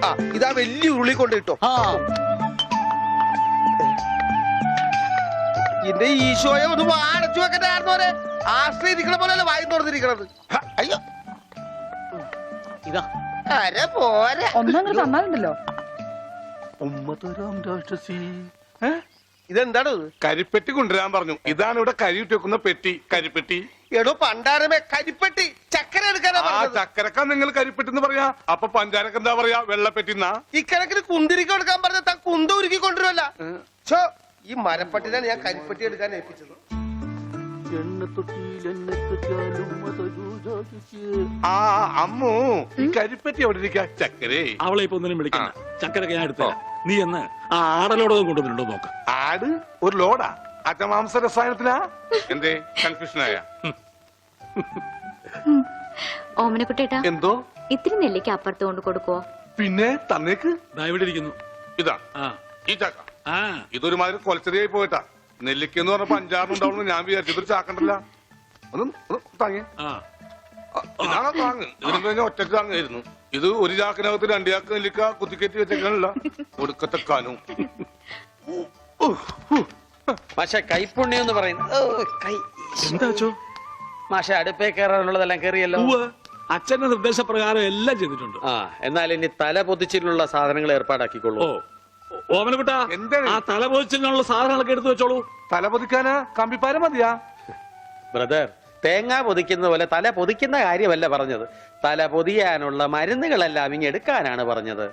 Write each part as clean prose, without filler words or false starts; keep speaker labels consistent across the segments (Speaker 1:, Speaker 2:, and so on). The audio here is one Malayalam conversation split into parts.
Speaker 1: ആ ഇതാ വലിയ ഉരുളി കൊണ്ട് ഇട്ടോ. എന്റെ ഈശോയെ ഒന്ന് വാടച്ചു വെക്കണ്ടായിരുന്നോരെ. ആശ്രയിരിക്കണ പോലെയല്ല വായി തുറന്നിരിക്കണത്. അയ്യോ
Speaker 2: ഇതാ
Speaker 1: അരെ പോരെ
Speaker 3: ഒന്നങ്ങനെ തന്നാലുണ്ടല്ലോ.
Speaker 1: ഇതെന്താണ്?
Speaker 4: കരിപ്പെട്ടി കൊണ്ടുവരാൻ പറഞ്ഞു. ഇതാണ് ഇവിടെ കരി ഇട്ട് വെക്കുന്ന പെട്ടി. കരിപ്പെട്ടി.
Speaker 1: എടോ പണ്ടാരമേ, കരിപ്പെട്ടി ചക്കര എടുക്കാനാ
Speaker 4: ആ ചക്കരക്ക നിങ്ങൾ കരിപ്പെട്ടി എന്ന് പറയാ. അപ്പൊ പഞ്ചാരക്ക് എന്താ പറയാ? വെള്ളപ്പെട്ടിന്നാ.
Speaker 1: ഇക്കണക്കിന് കുന്തിരിക്ക എടുക്കാൻ പറഞ്ഞ താൻ കുന്ത ഉരുക്കി കൊണ്ടുവരുമല്ല. ഈ മരപ്പട്ടിനാണ് ഞാൻ കരിപ്പെട്ടി എടുക്കാൻ ഏൽപ്പിച്ചത്.
Speaker 4: ആ അമ്മു, ഈ കരിപ്പെട്ടി എവിടെ ഇരിക്കാ? ചക്കരേ,
Speaker 2: അവളെ ഇപ്പൊ ഒന്നിനും വിളിക്കണ്ട. ചക്കരൊക്കെ ഞാൻ എടുത്തോ. നീ എന്ന് ആ ആടലോടകം കൊണ്ടുവന്നിട്ടുണ്ടോ നോക്ക്.
Speaker 4: ആട് ഒരു ലോഡാ? അജമാംസ രസായനത്തിനാ? എന്തേ കൺഫ്യൂഷനായ?
Speaker 5: ഓമനക്കുട്ടേട്ടാ,
Speaker 4: എന്തോ
Speaker 5: ഇത്തിരി നെല്ലിക്ക് അപ്പുറത്ത് കൊണ്ട് കൊടുക്കുവോ?
Speaker 4: പിന്നെ തന്നേക്ക്.
Speaker 2: ഇവിടെ ഇരിക്കുന്നു.
Speaker 4: ഇതാ ഈ ചക്ക. ഇതൊരുമാതിരി കൊലച്ചെറിയായി പോയിട്ടാ. നെല്ലിക്കെന്ന് പറഞ്ഞപ്പോ 5-6 ഉണ്ടാവുന്നു ഞാൻ വിചാരിച്ചു. ഇതൊരു ചാക്കണ്ടല്ല. ഒന്ന് താങ്ങി. ഇതാണോ താങ്ങ്? ഇതിനും കഴിഞ്ഞ ഒറ്റക്ക് താങ്ങായിരുന്നു. ഇത് ഒരു ചാക്കിനകത്ത് 2 ചാക്ക് നെല്ലിക്ക കുത്തിക്കയറ്റി വെച്ചേക്കാനല്ല. ഒടുക്കത്തെ കാനും.
Speaker 6: മാഷെ കൈപ്പുണ്യം എന്ന് പറയുന്നത്
Speaker 2: എന്താ
Speaker 6: മാഷെ അടുപ്പേ കയറാനുള്ളതെല്ലാം കയറിയല്ലോ.
Speaker 2: അച്ഛന്റെ നിർദ്ദേശപ്രകാരം എല്ലാം ചെയ്തിട്ടുണ്ട്.
Speaker 6: എന്നാൽ ഇനി തല പൊതിച്ചിട്ടുള്ള സാധനങ്ങൾ ഏർപ്പാടാക്കിക്കൊള്ളൂ.
Speaker 2: ഓമനക്കുട്ട, ആ തല പൊതിച്ചിനുള്ള സാധനങ്ങളൊക്കെ എടുത്തു വെച്ചോളൂ.
Speaker 4: തല പൊതിക്കാനാ കമ്പിപ്പാര മതിയാ?
Speaker 6: ബ്രദർ, തേങ്ങ പൊതിക്കുന്ന പോലെ തല പൊതിക്കുന്ന കാര്യമല്ല പറഞ്ഞത്. തല പൊതിയാനുള്ള മരുന്നുകളെല്ലാം ഇങ്ങെടുക്കാനാണ് പറഞ്ഞത്.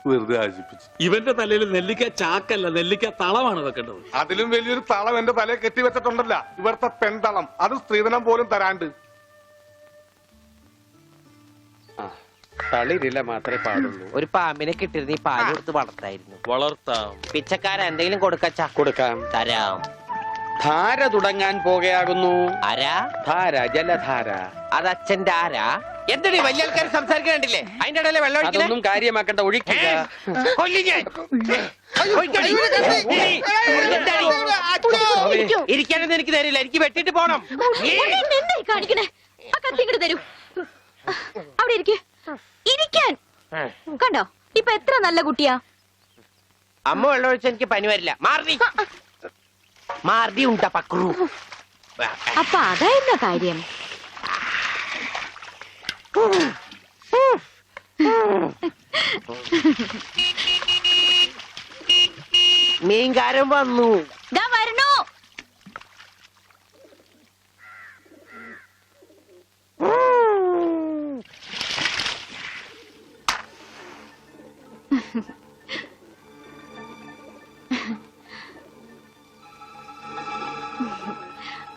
Speaker 4: വെറുതെ ആശിപ്പിച്ചു.
Speaker 2: ഇവന്റെ തലയിൽ നെല്ലിക്ക ചാക്കല്ല, നെല്ലിക്ക തളമാണ് വെക്കേണ്ടത്.
Speaker 4: അതിലും വലിയൊരു തളം എന്റെ തലയെ കെട്ടിവെച്ചിട്ടുണ്ടല്ല. ഇവിടുത്തെ പെൺതളം. അത് സ്ത്രീധനം പോലും തരാണ്ട്.
Speaker 6: തളിരില്ല മാത്രമേ പാടുള്ളൂ.
Speaker 7: ഒരു പാമ്പിനെ കിട്ടിയിരുന്ന ഈ പാല് കൊടുത്ത് വളർത്തായിരുന്നു.
Speaker 6: വളർത്താം.
Speaker 7: പിച്ചക്കാര എന്തെങ്കിലും കൊടുക്കച്ചാ?
Speaker 6: കൊടുക്കാം.
Speaker 7: തരാം.
Speaker 6: ധാര തുടങ്ങാൻ പോകുകയാകുന്നു.
Speaker 7: ആരാ?
Speaker 6: ധാര, ജലധാര.
Speaker 7: അത് അച്ഛന്റെ ആരാ? എന്താണ് വലിയ ആൾക്കാർ സംസാരിക്കണ്ടില്ലേ? അതിന്റെ ഇടയിലെ വെള്ളം
Speaker 6: അതൊന്നും കാര്യമാക്കണ്ട, ഒഴിക്കുക.
Speaker 7: ഇരിക്കാനൊന്നും എനിക്ക് തരില്ല. എനിക്ക് വെട്ടിട്ട് പോണം.
Speaker 5: കാണിക്കണേ, ആ കത്തിങ്ങോട്ട് തരൂ. അവിടെ ഇരിക്കേ, ഇരിക്കാൻ. കണ്ടോ ഇപ്പൊ എത്ര നല്ല കുട്ടിയാ.
Speaker 7: അമ്മ വെള്ളം ഒഴിച്ച എനിക്ക് പനി വരില്ല. മാർദി മാർദി ഉണ്ടാ പക്രു.
Speaker 5: അപ്പൊ അതായിരുന്ന കാര്യം.
Speaker 7: മീൻകാരൻ വന്നു.
Speaker 5: വരണോ?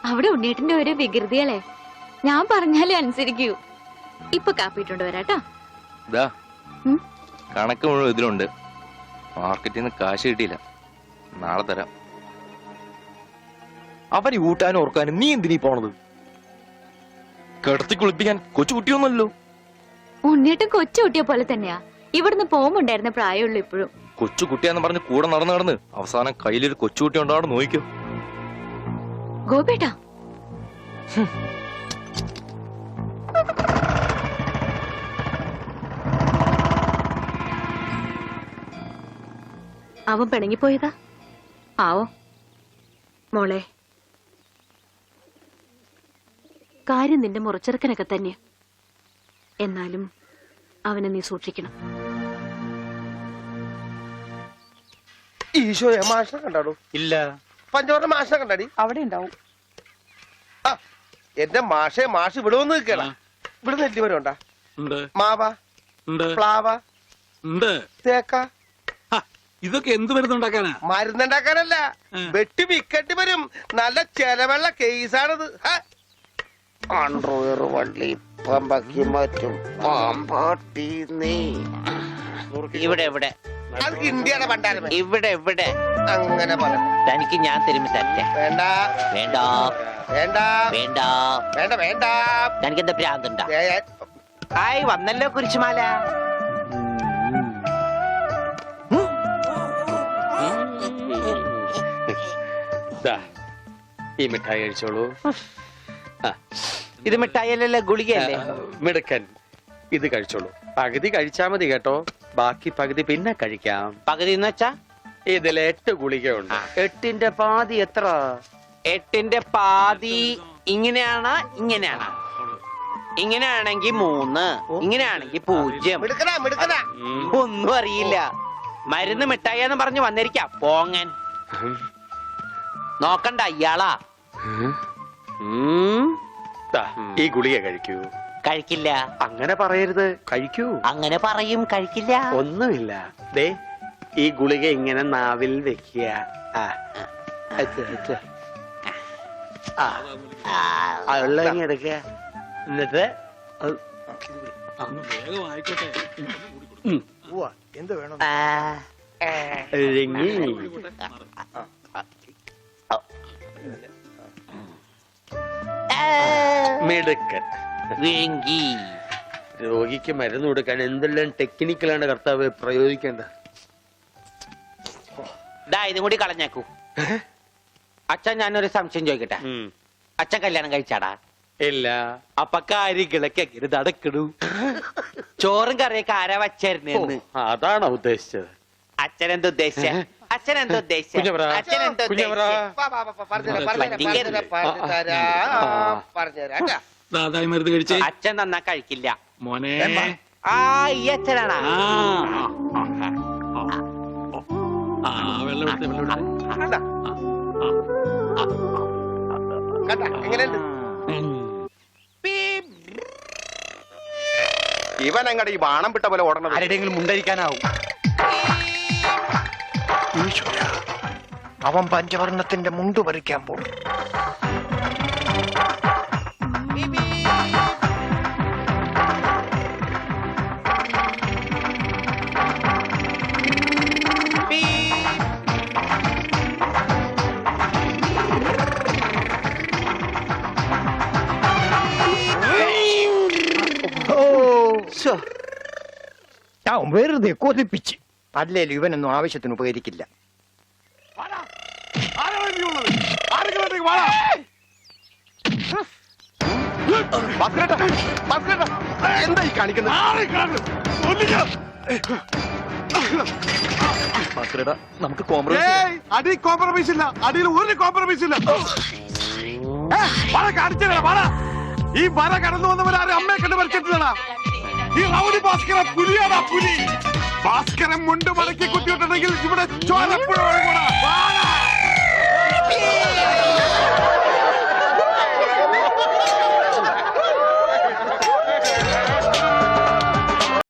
Speaker 5: അവിടെ ഉണ്ണീട്ടിന്റെ ഒരു വികൃതികളെ. ഞാൻ പറഞ്ഞാലേ അനുസരിക്കൂ. ഇപ്പൊ കാപ്പിട്ടുണ്ട് വരാട്ടോ.
Speaker 8: കണക്ക് മുഴുവൻ ഇതിലുണ്ട്. മാർക്കറ്റിൽ നിന്ന് കാശ് കിട്ടിയില്ല. നാളെ തരാം. അവന് ഊട്ടാനും ഓർക്കാനും നീ എന്തിനീ പോണത്? കിടത്തി കുളിപ്പിക്കാൻ കൊച്ചു കുട്ടിയൊന്നുമല്ലോ.
Speaker 5: ഉണ്ണീട്ടും കൊച്ചു കുട്ടിയെ പോലെ തന്നെയാ. ഇവിടുന്ന് പോകുമ്പോണ്ടായിരുന്ന പ്രായമുള്ളൂ ഇപ്പോഴും.
Speaker 8: കൊച്ചു കുട്ടിയാന്ന് പറഞ്ഞ് കൂടെ നടന്ന് അവസാനം കയ്യിലൊരു കൊച്ചുകുട്ടി ഉണ്ടാവും. നോക്കിക്കോ
Speaker 5: ഗോപേട്ടാ. അവൻ പിണങ്ങിപ്പോയതാ. ആവോ മോളെ, കാര്യം നിന്റെ മുറച്ചെറുക്കനൊക്കെ തന്നെ. എന്നാലും അവനെ നീ സൂക്ഷിക്കണം.
Speaker 1: ഈശോയെ മാഷിനെ കണ്ടാടോ?
Speaker 6: ഇല്ല.
Speaker 1: പഞ്ചവർണ്ണ മാഷിനെ കണ്ടാടി?
Speaker 3: അവിടെ ഉണ്ടാവും.
Speaker 1: എന്റെ മാഷെ, മാഷ് ഇവിടെ വന്ന് നിൽക്കണ. ഇവിടെ നെല്ലിമരം ഉണ്ടാ? മാവ, പ്ലാവ, തേക്ക.
Speaker 2: ഇതൊക്കെ എന്ത് മരുന്നുണ്ടാക്കാനാ?
Speaker 1: മരുന്നുണ്ടാക്കാനല്ല, വെട്ടി വിക്കട്ടി വരും. നല്ല ചെലവുള്ള കേസാണിത്. അണ്ടർവെയർ വള്ളി പമ്പക്കി മാറ്റും പാമ്പാട്ടി നീ.
Speaker 7: ഇവിടെ ഇവിടെ
Speaker 1: അത് ഇന്ത്യയുടെ പണ്ടാരം.
Speaker 7: ഇവിടെ ഇവിടെ
Speaker 1: അങ്ങനെ പറയാം.
Speaker 7: തനിക്ക് ഞാൻ തരുമ്പോ തരട്ടെ.
Speaker 1: വേണ്ട
Speaker 7: വേണ്ട
Speaker 1: വേണ്ട
Speaker 7: വേണ്ട
Speaker 1: വേണ്ട വേണ്ട.
Speaker 7: തനിക്ക് എന്താ ഭ്രാന്തുണ്ടാ? ഹായ് വന്നല്ലോ കുരിശുമാല.
Speaker 6: ഈ മിഠായി കഴിച്ചോളൂ.
Speaker 7: ഇത് മിഠായിയല്ലല്ലോ, ഗുളികയല്ലേ?
Speaker 6: മിടുക്കൻ. ഇത് കഴിച്ചോളൂ. പകുതി കഴിച്ചാ മതി കേട്ടോ, ബാക്കി പകുതി പിന്നെ കഴിക്കാം.
Speaker 7: പകുതി എന്ന് വെച്ചാ
Speaker 6: ഇതിൽ 8 ഗുളികയുണ്ട്. 8ന്റെ പാതി എത്ര?
Speaker 7: 8ന്റെ പാതി ഇങ്ങനെയാണ്, ഇങ്ങനെയാണ്. ഇങ്ങനെയാണെങ്കി 3, ഇങ്ങനെയാണെങ്കി 0.
Speaker 1: മിടുക്കനാ മിടുക്കനാ.
Speaker 7: ഒന്നും അറിയില്ല. മരുന്ന് മിഠായിന്ന് പറഞ്ഞു വന്നിരിക്കാം പോങ്ങൻ. നോക്കണ്ട ഇയാളാ.
Speaker 6: ദാ, ഈ ഗുളിക കഴിക്കൂ.
Speaker 7: കഴിക്കില്ല.
Speaker 6: അങ്ങനെ പറയരുത്, കഴിക്കൂ.
Speaker 7: അങ്ങനെ പറയും, കഴിക്കില്ല.
Speaker 6: ഒന്നുമില്ല. ദേ, ഈ ഗുളിക ഇങ്ങനെ നാവിൽ വെക്കുക. ഉള്ളങ്ങി എടുക്കുക. എന്നിട്ട്
Speaker 2: വേഗം ആയിക്കോട്ടെ.
Speaker 1: എന്ത് വേണം?
Speaker 6: ഇഴങ്ങി. മിടുക്കൻ.
Speaker 7: വേങ്കി.
Speaker 6: രോഗിക്ക് മരുന്ന് കൊടുക്കാൻ എന്തെല്ലാം ടെക്നിക്കലാണ് കർത്താവ് പ്രയോഗിക്കേണ്ടത്.
Speaker 7: ഇതും കൂടി കളഞ്ഞേക്കൂ. അച്ഛൻ ഞാനൊരു സംശയം ചോദിക്കട്ടെ. അച്ഛൻ കല്യാണം കഴിച്ചാടാ?
Speaker 6: ഇല്ല.
Speaker 7: അപ്പൊ കാര്യങ്ങളൊക്കെ എങ്ങനെ നടക്കണു? ചോറും കറിയൊക്കെ ആരാ വച്ചായിരുന്നെന്ന്?
Speaker 6: അതാണോ ഉദ്ദേശിച്ചത്?
Speaker 7: അച്ഛനെന്താ ഉദ്ദേശിച്ച? അച്ഛനെന്താ ഉദ്ദേശിച്ച?
Speaker 6: കുഞ്ഞവരാ,
Speaker 7: അച്ഛനെന്താ
Speaker 6: കുഞ്ഞവരാ.
Speaker 1: പറഞ്ഞുതരാം.
Speaker 2: ദാതായി മരുന്ന് കഴിച്ചേ.
Speaker 7: അച്ഛൻ നന്നാ കഴിക്കില്ല
Speaker 2: മോനെ.
Speaker 7: ആ ഈ അച്ഛനാണാ?
Speaker 2: വെള്ളം എടുത്തേ, വെള്ളം എടുത്തേ.
Speaker 1: എങ്ങനെയുണ്ട് ഇവൻ അങ്ങടെ ഈ ബാണം വിട്ട പോലെ ഓടണത്?
Speaker 7: ആരുടെയെങ്കിലും മുണ്ടരിക്കാനാവും.
Speaker 1: അവൻ പഞ്ചവർണ്ണത്തിന്റെ മുണ്ട് പറിക്കാൻ പോകും.
Speaker 3: ഞാൻ വെറുതെ കൊതിപ്പിച്ച്. അല്ലേലും ഇവനൊന്നും ആവശ്യത്തിന് ഉപകരിക്കില്ല.
Speaker 1: എന്തായി കാണിക്കുന്നത്?
Speaker 8: നമുക്ക് കോംപ്രമൈസ്.
Speaker 4: അടി കോംപ്രമൈസ് ഇല്ല, അടിയിൽ ഒരു കോംപ്രമൈസ് ഇല്ല. ഈ വര കടന്നു വന്നവരാരും അമ്മയെ കണ്ട് വരച്ചിട്ടില്ലടാ. ഈ റൗഡി ഭാസ്കര പുലിയാടാ, പുലി. ഭാസ്കരൻ മുണ്ട് മടക്കി കുത്തിയിട്ടുണ്ടെങ്കിൽ ഇവിടെ ചോരപ്പുഴ ഒഴുകൂടാ.